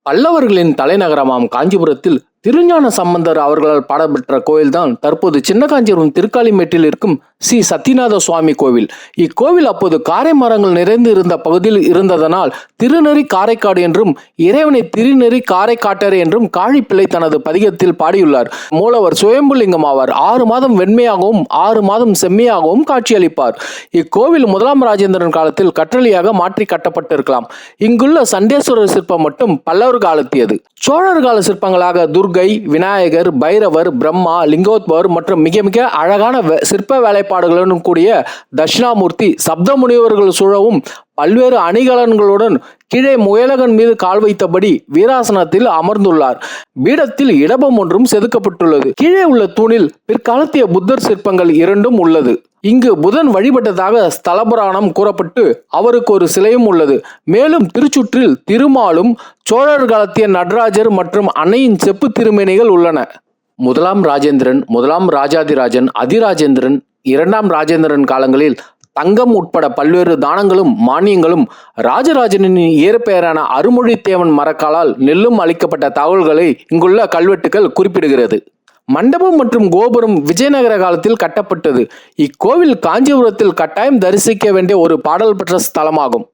பல்லவர்களின் தலைநகரமாம் காஞ்சிபுரத்தில் திருஞான சம்பந்தர் அவர்களால் பாடப்பெற்ற கோயில்தான் தற்போது சின்ன காஞ்சிபுரம் திருக்காலிமேட்டில் இருக்கும் ஸ்ரீ சத்யநாத சுவாமி கோவில். இக்கோவில் அப்போது காரை மரங்கள் நிறைந்து இருந்த பகுதியில் இருந்ததனால் திருநெறி காரைக்காடு என்றும் இறைவனை திருநெறி காரைக்காட்டர் என்றும் காழிப்பிள்ளை தனது பதிகத்தில் பாடியுள்ளார். மூலவர் சுயம்புலிங்கம் ஆவார். 6 மாதம் வெண்மையாகவும் 6 மாதம் செம்மையாகவும் காட்சியளிப்பார். இக்கோவில் 1ஆம் ராஜேந்திரன் காலத்தில் கற்றளியாக மாற்றி கட்டப்பட்டிருக்கலாம். இங்குள்ள சண்டேஸ்வரர் சிற்பம் மட்டும் பல்லவர் காலத்தியது. சோழர் கால சிற்பங்களாக துர்கை, விநாயகர், பைரவர், பிரம்மா, லிங்கோத்பவர் மற்றும் மிக மிக அழகான சிற்ப வேலைப்பாடுகளுடன் கூடிய தட்சிணாமூர்த்தி சப்த முனிவர்கள் சூழவும் பல்வேறு அணிகலன்களுடன் கீழே முயலகன் மீது கால் வைத்தபடி வீராசனத்தில் அமர்ந்துள்ளார். பீடத்தில் இடபம் ஒன்றும் செதுக்கப்பட்டுள்ளது. கீழே உள்ள தூணில் பிற்காலத்திய புத்தர் சிற்பங்கள் 2 உள்ளது. இங்கு புதன் வழிபட்டதாக ஸ்தல புராணம் கூறப்பட்டு அவருக்கு ஒரு சிலையும் உள்ளது. மேலும் திருச்சுற்றில் திருமாலும் சோழர் காலத்திய நடராஜர் மற்றும் அன்னையின் செப்பு திருமேனிகள் உள்ளன. 1ஆம் ராஜேந்திரன், 1ஆம் ராஜாதிராஜன், அதிராஜேந்திரன், 2ஆம் ராஜேந்திரன் காலங்களில் தங்கம் உட்பட பல்வேறு தானங்களும் மானியங்களும் ராஜராஜனின் இயற்பெயரான அருமொழித்தேவன் மரக்காலால் நெல்லும் அளிக்கப்பட்ட தகவல்களை இங்குள்ள கல்வெட்டுகள் குறிப்பிடுகிறது. மண்டபம் மற்றும் கோபுரம் விஜயநகர காலத்தில் கட்டப்பட்டது. இக்கோவில் காஞ்சிபுரத்தில் கட்டாயம் தரிசிக்க வேண்டிய ஒரு பாடல் பெற்ற ஸ்தலமாகும்.